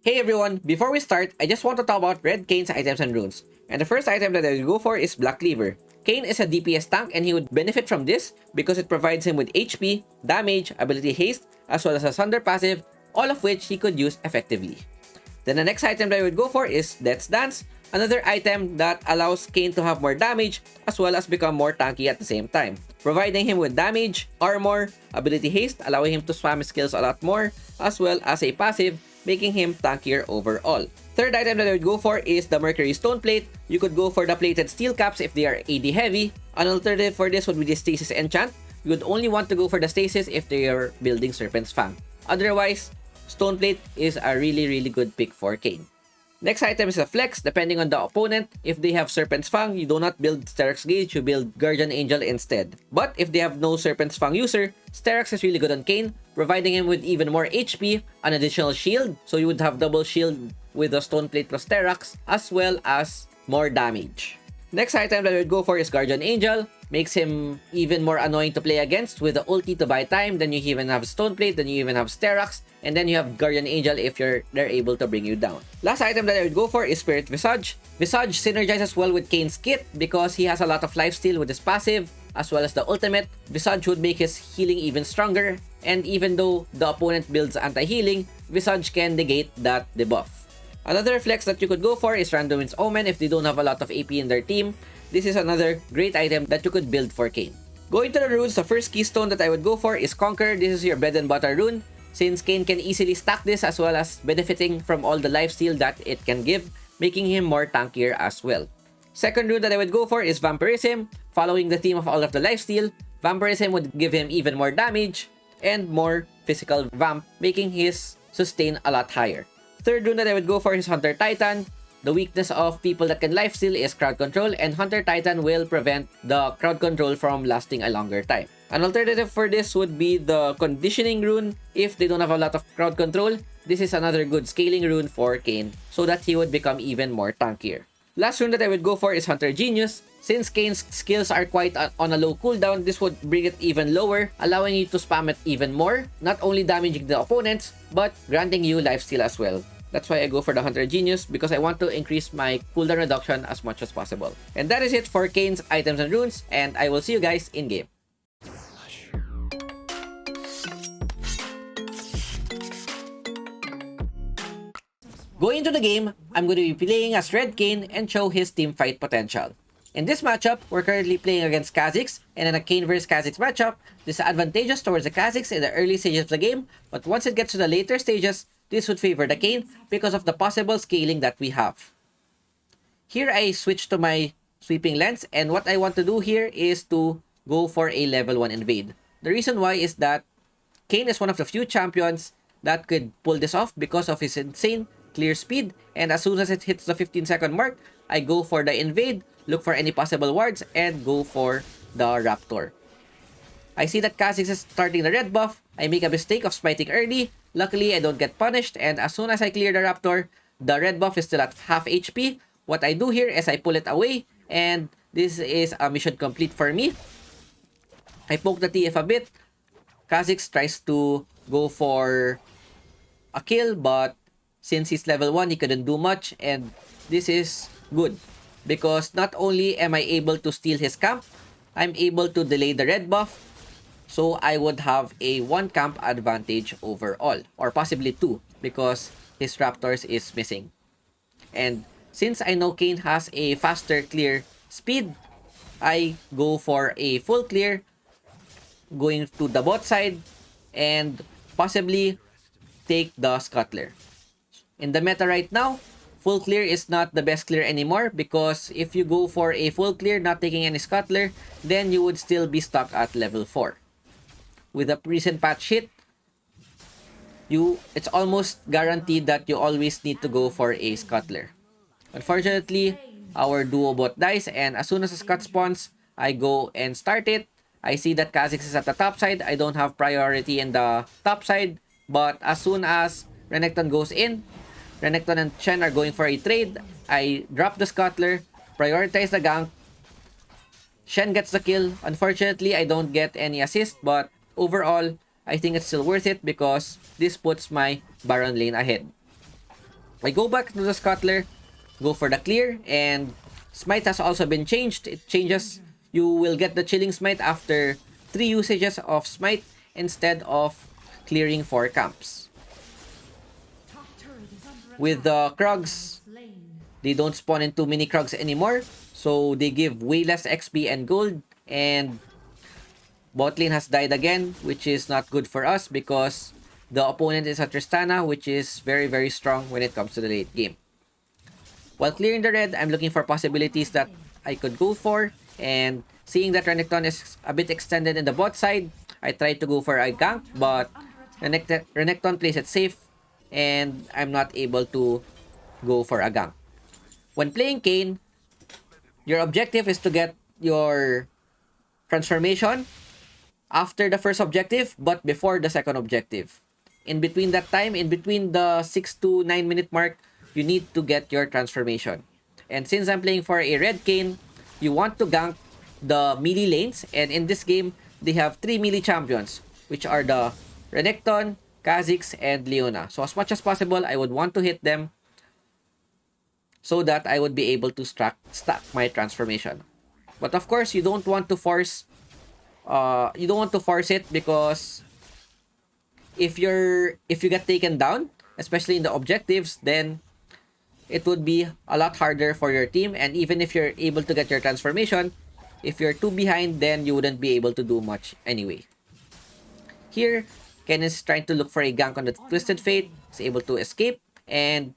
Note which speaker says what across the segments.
Speaker 1: Hey everyone, before we start, I just want to talk about Red Kayn's items and runes. And the first item that I will go for is Black Cleaver. Kayn is a DPS tank and he would benefit from this because it provides him with HP, damage, ability haste, as well as a Sunder passive, all of which he could use effectively. Then the next item that I would go for is Death's Dance, another item that allows Kayn to have more damage as well as become more tanky at the same time, providing him with damage, armor, ability haste, allowing him to spam his skills a lot more, as well as a passive, making him tankier overall. Third item that I would go for is the Mercury Stone Plate. You could go for the plated steel caps if they are AD heavy. An alternative for this would be the Stasis Enchant. You would only want to go for the Stasis if they are building Serpent's Fang. Otherwise, Stone Plate is a really good pick for Kayn. Next item is a Flex. Depending on the opponent, if they have Serpent's Fang, you do not build Sterak's Gauge, you build Guardian Angel instead. But if they have no Serpent's Fang user, Sterak's is really good on Kayn, providing him with even more HP, an additional shield, so you would have double shield with the Stone Plate plus Sterak's, as well as more damage. Next item that I would go for is Guardian Angel. Makes him even more annoying to play against with the ulti to buy time. Then you even have Stone Plate, then you even have Sterak's, and then you have Guardian Angel if they're able to bring you down. Last item that I would go for is Spirit Visage. Visage synergizes well with Kayn's kit because he has a lot of lifesteal with his passive, as well as the ultimate. Visage would make his healing even stronger, and even though the opponent builds anti-healing, Visage can negate that debuff. Another flex that you could go for is Random's Omen if they don't have a lot of AP in their team. This is another great item that you could build for Kayn. Going to the runes, the first keystone that I would go for is Conquer. This is your bread and butter rune, since Kayn can easily stack this as well as benefiting from all the lifesteal that it can give, making him more tankier as well. Second rune that I would go for is Vampirism. Following the theme of all of the lifesteal, Vampirism would give him even more damage and more physical vamp, making his sustain a lot higher. Third rune that I would go for is Hunter Titan. The weakness of people that can lifesteal is crowd control, and Hunter Titan will prevent the crowd control from lasting a longer time. An alternative for this would be the Conditioning rune. If they don't have a lot of crowd control, this is another good scaling rune for Kayn so that he would become even more tankier. Last rune that I would go for is Hunter Genius. Since Kayn's skills are quite on a low cooldown, this would bring it even lower, allowing you to spam it even more, not only damaging the opponents, but granting you lifesteal as well. That's why I go for the Hunter Genius, because I want to increase my cooldown reduction as much as possible. And that is it for Kayn's items and runes, and I will see you guys in game. Going into the game, I'm going to be playing as Red Kayn and show his teamfight potential. In this matchup, we're currently playing against Kha'Zix, and in a Kayn vs Kha'Zix matchup, this is advantageous towards the Kha'Zix in the early stages of the game, but once it gets to the later stages, this would favor the Kayn because of the possible scaling that we have. Here I switch to my sweeping lens, and what I want to do here is to go for a level 1 invade. The reason why is that Kayn is one of the few champions that could pull this off because of his insane clear speed, and as soon as it hits the 15-second mark, I go for the invade, look for any possible wards, and go for the Raptor. I see that Kha'Zix is starting the red buff. I make a mistake of smiting early. Luckily, I don't get punished, and as soon as I clear the Raptor, the red buff is still at half HP. What I do here is I pull it away, and this is a mission complete for me. I poke the TF a bit. Kha'Zix tries to go for a kill, but since he's level 1, he couldn't do much, and this is good because not only am I able to steal his camp, I'm able to delay the red buff, so I would have a 1 camp advantage overall, or possibly 2 because his Raptors is missing. And since I know Kayn has a faster clear speed, I go for a full clear, going to the bot side, and possibly take the Scuttler. In the meta right now, full clear is not the best clear anymore because if you go for a full clear not taking any Scuttler, then you would still be stuck at level 4. With a recent patch hit, it's almost guaranteed that you always need to go for a Scuttler. Unfortunately, our duo bot dies, and as soon as the Scut spawns, I go and start it. I see that Kha'Zix is at the top side. I don't have priority in the top side, but as soon as Renekton goes in, Renekton and Shen are going for a trade. I drop the Scuttler, prioritize the gank. Shen gets the kill. Unfortunately, I don't get any assist, but overall, I think it's still worth it because this puts my Baron lane ahead. I go back to the Scuttler, go for the clear, and Smite has also been changed. It changes. You will get the Chilling Smite after 3 usages of Smite instead of clearing 4 camps. With the Krugs, they don't spawn in too many Krugs anymore, so they give way less XP and gold, and bot lane has died again, which is not good for us because the opponent is a Tristana, which is very, very strong when it comes to the late game. While clearing the red, I'm looking for possibilities that I could go for, and seeing that Renekton is a bit extended in the bot side, I tried to go for a gank, but Renekton plays it safe, and I'm not able to go for a gank. When playing Kayn, your objective is to get your transformation after the first objective, but before the second objective. In between that time, in between the 6 to 9 minute mark, you need to get your transformation. And since I'm playing for a red Kayn, you want to gank the melee lanes, and in this game, they have 3 melee champions, which are the Renekton, Kha'Zix, and Leona. So as much as possible, I would want to hit them so that I would be able to stack my transformation. But of course, you don't want to force it, because if you get taken down, especially in the objectives, then it would be a lot harder for your team. And even if you're able to get your transformation, if you're too behind, then you wouldn't be able to do much anyway. Here, Ken is trying to look for a gank on the Twisted Fate. He's able to escape, and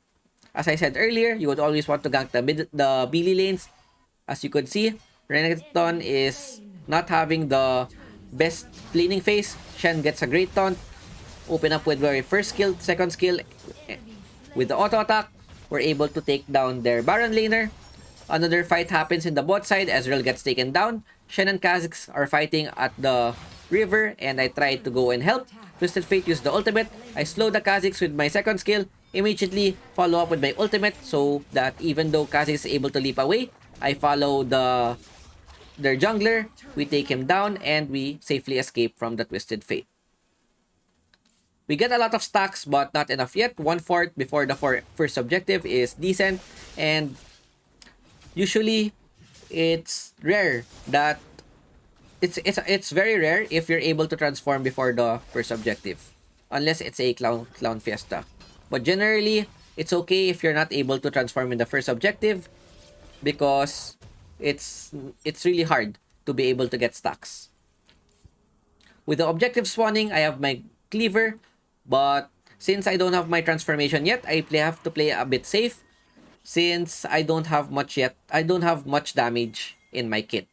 Speaker 1: as I said earlier, you would always want to gank the melee lanes. As you could see, Renekton is not having the best laning phase. Shen gets a great taunt, open up with very first skill, second skill. With the auto attack, we're able to take down their Baron laner. Another fight happens in the bot side. Ezreal gets taken down. Shen and Kha'Zix are fighting at the river, and I tried to go and help. Twisted Fate used the ultimate. I slow the Kha'Zix with my second skill, immediately follow up with my ultimate, so that even though Kha'Zix is able to leap away, I follow their jungler, we take him down, and we safely escape from the Twisted Fate. We get a lot of stacks, but not enough yet. 1/4 before the first objective is decent, and usually it's rare that it's very rare if you're able to transform before the first objective, unless it's a clown fiesta. But generally, it's okay if you're not able to transform in the first objective, because it's really hard to be able to get stacks. With the objective spawning, I have my cleaver, but since I don't have my transformation yet, I have to play a bit safe, since I don't have much yet. I don't have much damage in my kit.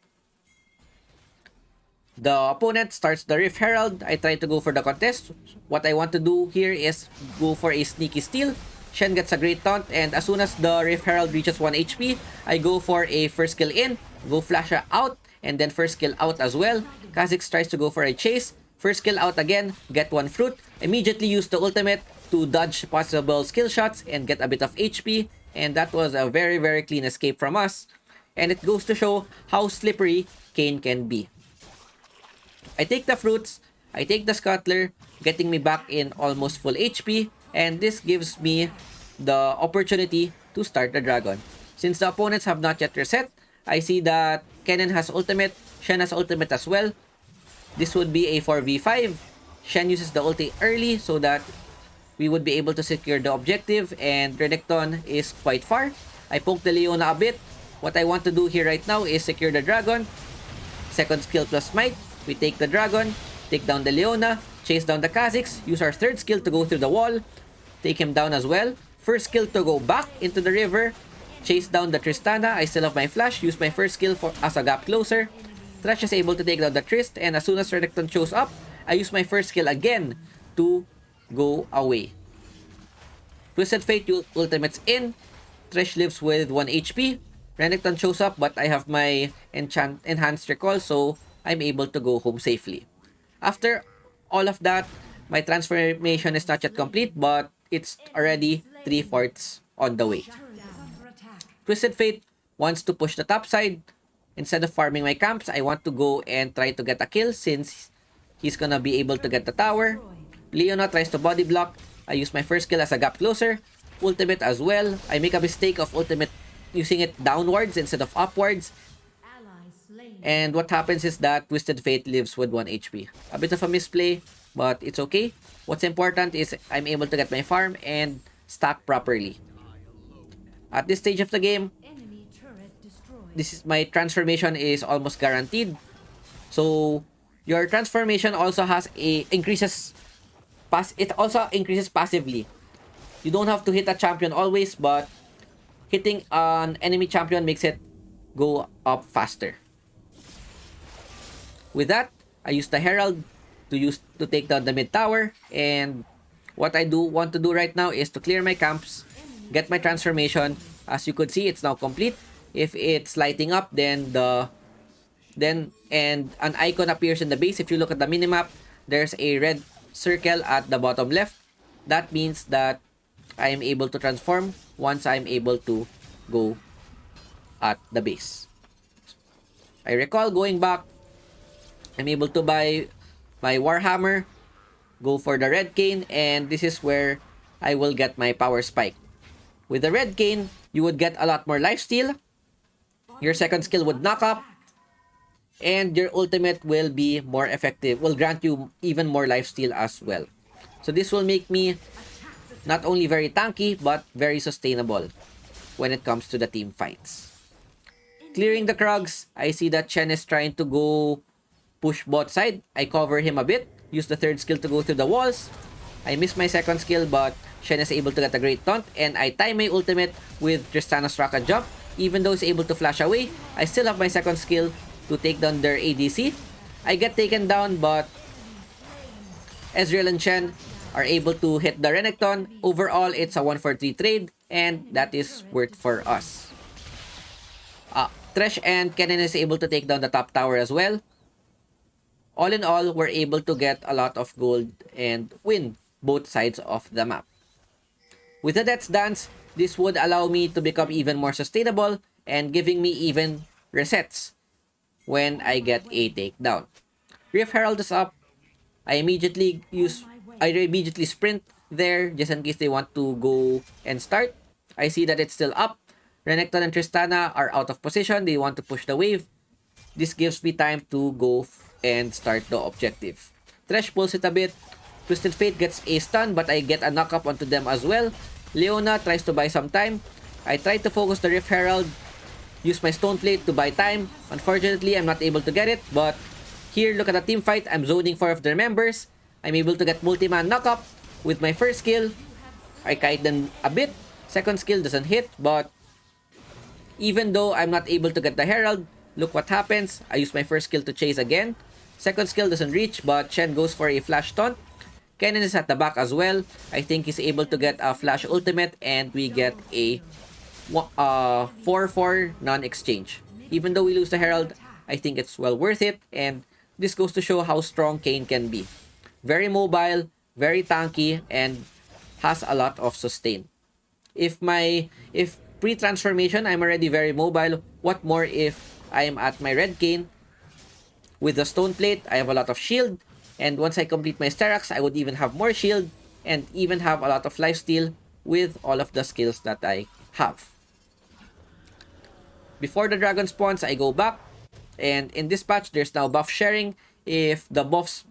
Speaker 1: The opponent starts the Rift Herald. I try to go for the contest. What I want to do here is go for a sneaky steal. Shen gets a great taunt, and as soon as the Rift Herald reaches 1 HP, I go for a first skill in, go flash out, and then first skill out as well. Kha'Zix tries to go for a chase. First skill out again, get 1 fruit. Immediately use the ultimate to dodge possible skill shots and get a bit of HP. And that was a very, very clean escape from us. And it goes to show how slippery Kayn can be. I take the fruits, I take the Scuttler, getting me back in almost full HP, and this gives me the opportunity to start the dragon. Since the opponents have not yet reset, I see that Kennen has ultimate, Shen has ultimate as well. This would be a 4v5. Shen uses the ulti early so that we would be able to secure the objective, and Renekton is quite far. I poke the Leona a bit. What I want to do here right now is secure the dragon. Second skill plus smite. We take the dragon, take down the Leona, chase down the Kha'Zix, use our third skill to go through the wall, take him down as well. First skill to go back into the river, chase down the Tristana. I still have my flash, use my first skill as a gap closer. Thresh is able to take down the Trist, and as soon as Renekton shows up, I use my first skill again to go away. Twisted Fate ultimates in. Thresh lives with 1 HP. Renekton shows up, but I have my enhanced recall, so I'm able to go home safely. After all of that, my transformation is not yet complete, but it's already 3/4 on the way. Twisted Fate wants to push the top side. Instead of farming my camps, I want to go and try to get a kill, since he's gonna be able to get the tower. Leona tries to body block. I use my first skill as a gap closer. ultimate as well. I make a mistake of ultimate using it downwards instead of upwards. And what happens is that Twisted Fate lives with 1 HP. A bit of a misplay, but it's okay. What's important is I'm able to get my farm and stack properly. At this stage of the game, my transformation is almost guaranteed. So your transformation also has it also increases passively. You don't have to hit a champion always, but hitting an enemy champion makes it go up faster. With that, I use the Herald to take down the mid tower, and what I want to do right now is to clear my camps, get my transformation. As you could see, it's now complete. If it's lighting up, then an icon appears in the base. If you look at the minimap, there's a red circle at the bottom left. That means that I am able to transform once I'm able to go at the base. I recall going back, I'm able to buy my Warhammer, go for the red Kayn, and this is where I will get my power spike. With the red Kayn, you would get a lot more lifesteal. Your second skill would knock up, and your ultimate will be more effective, will grant you even more lifesteal as well. So this will make me not only very tanky, but very sustainable when it comes to the team fights. Clearing the Krugs, I see that Chen is trying to go push bot side. I cover him a bit, use the third skill to go through the walls. I miss my second skill, but Shen is able to get a great taunt, and I time my ultimate with Tristana's rocket jump. Even though he's able to flash away, I still have my second skill to take down their ADC. I get taken down, but Ezreal and Shen are able to hit the Renekton. Overall, it's a 1-for-3 trade, and that is worth for us. Thresh and Kennen is able to take down the top tower as well. All in all, we're able to get a lot of gold and win both sides of the map. With the Death's Dance, this would allow me to become even more sustainable and giving me even resets when I get a takedown. Rift Herald is up. I immediately sprint there just in case they want to go and start. I see that it's still up. Renekton and Tristana are out of position. They want to push the wave. This gives me time to go and start the objective. Thresh pulls it a bit. Twisted Fate gets a stun, but I get a knock-up onto them as well. Leona tries to buy some time. I try to focus the Rift Herald, use my Stone Plate to buy time. Unfortunately, I'm not able to get it, but here, look at the team fight. I'm zoning 4 of their members. I'm able to get multi-man knock-up with my first skill. I kite them a bit. Second skill doesn't hit, but even though I'm not able to get the Herald, look what happens. I use my first skill to chase again. Second skill doesn't reach, but Shen goes for a flash taunt. Kennen is at the back as well. I think he's able to get a flash ultimate, and we get a 4-4 non-exchange. Even though we lose the Herald, I think it's well worth it, and this goes to show how strong Kayn can be. Very mobile, very tanky, and has a lot of sustain. If pre-transformation, I'm already very mobile, what more if I'm at my red Kayn? With the Stone Plate, I have a lot of shield, and once I complete my Sterak's, I would even have more shield, and even have a lot of lifesteal with all of the skills that I have. Before the dragon spawns, I go back, and in this patch, there's now buff sharing. If the buffs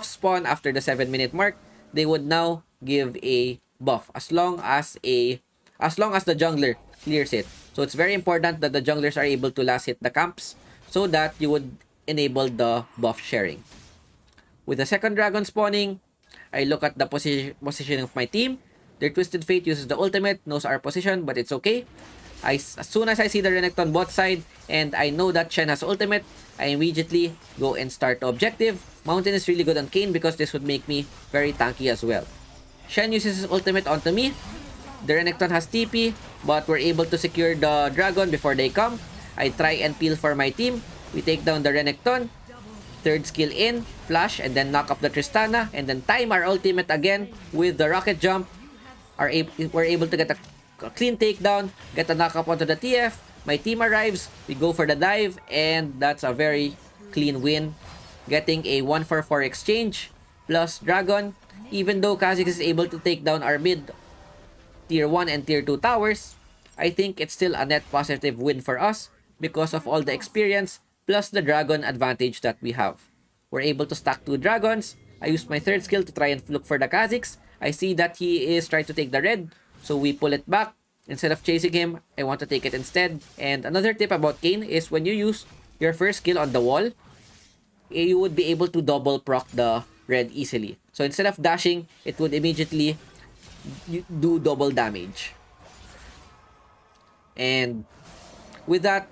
Speaker 1: spawn after the 7-minute mark, they would now give a buff as long as the jungler clears it. So it's very important that the junglers are able to last hit the camps so that you would enable the buff sharing. With the second dragon spawning, I look at the position of my team. Their Twisted Fate uses the ultimate, knows our position, but it's okay. As soon as I see the Renekton bot side and I know that Shen has ultimate, I immediately go and start the objective. Mountain is really good on Kayn because this would make me very tanky as well. Shen uses his ultimate onto me. The Renekton has TP, but we're able to secure the dragon before they come. I try and peel for my team. We take down the Renekton. Third skill in, flash, and then knock up the Tristana, and then time our ultimate again with the rocket jump. We're able to get a clean takedown, get a knock-up onto the TF. My team arrives, we go for the dive, and that's a very clean win. Getting a 1-for-4 exchange plus dragon. Even though Kha'Zix is able to take down our mid tier 1 and tier 2 towers, I think it's still a net positive win for us because of all the experience plus the dragon advantage that we have. We're able to stack 2 dragons. I used my third skill to try and look for the Kha'Zix. I see that he is trying to take the red, so we pull it back. Instead of chasing him, I want to take it instead. And another tip about Kayn is when you use your first skill on the wall, you would be able to double proc the red easily. So instead of dashing, it would immediately do double damage. And with that,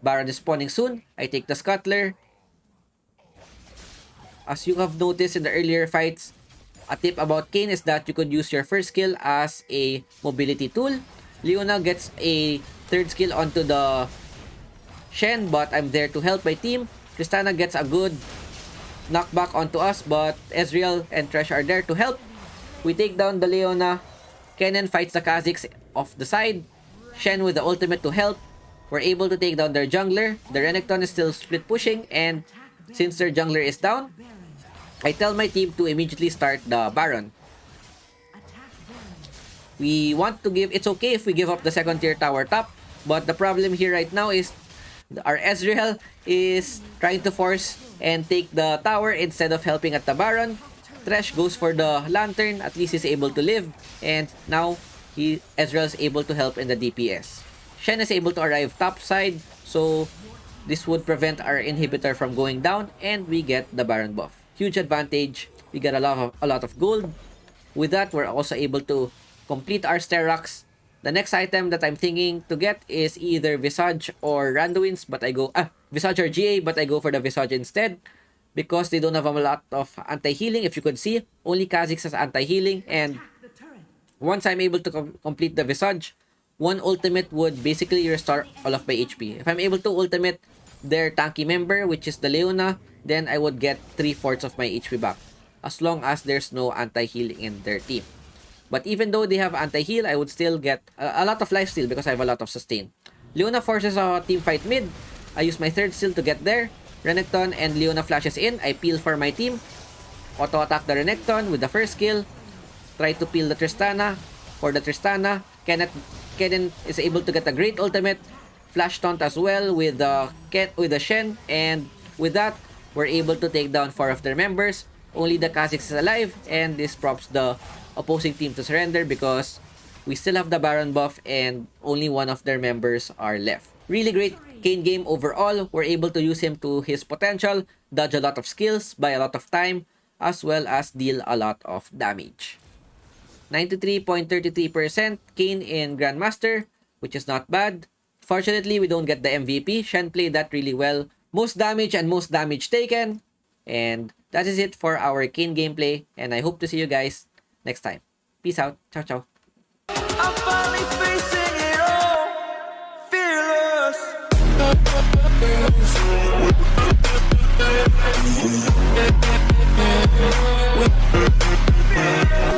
Speaker 1: Baron is spawning soon. I take the Scuttler. As you have noticed in the earlier fights, a tip about Kayn is that you could use your first skill as a mobility tool. Leona gets a third skill onto the Shen, but I'm there to help my team. Tristana gets a good knockback onto us, but Ezreal and Thresh are there to help. We take down the Leona. Kennen fights the Kha'Zix off the side. Shen with the ultimate to help. We're able to take down their jungler. The Renekton is still split pushing, and since their jungler is down, I tell my team to immediately start the Baron. We want to give... It's okay if we give up the second tier tower top, but the problem here right now is our Ezreal is trying to force and take the tower instead of helping at the Baron. Thresh goes for the Lantern. At least he's able to live. And now, Ezreal is able to help in the DPS. Shen is able to arrive top side, so this would prevent our inhibitor from going down, and we get the Baron buff. Huge advantage. We got a lot of gold. With that, we're also able to complete our Sterox. The next item that I'm thinking to get is either Visage or Randuin's, but I go Visage or GA, but I go for the Visage instead because they don't have a lot of anti-healing. If you could see, only Kha'Zix has anti-healing, and once I'm able to complete the Visage, one ultimate would basically restore all of my HP. If I'm able to ultimate their tanky member, which is the Leona, then I would get 3/4 of my HP back, as long as there's no anti-healing in their team. But even though they have anti-heal, I would still get a lot of lifesteal because I have a lot of sustain. Leona forces a team fight mid. I use my third steal to get there. Renekton and Leona flashes in. I peel for my team. Auto-attack the Renekton with the first skill. Try to peel the Tristana. For the Tristana, Kennen is able to get a great ultimate. Flash taunt as well with the Shen. And with that, we're able to take down 4 of their members. Only the Kha'Zix is alive, and this prompts the opposing team to surrender because we still have the Baron buff and only one of their members are left. Really great Kayn game overall. We're able to use him to his potential, dodge a lot of skills, buy a lot of time, as well as deal a lot of damage. 93.33% Kayn in Grandmaster, which is not bad. Fortunately, we don't get the MVP. Shen played that really well. Most damage and most damage taken. And that is it for our Kayn gameplay. And I hope to see you guys next time. Peace out. Ciao, ciao. I'm finally facing it all. Fearless.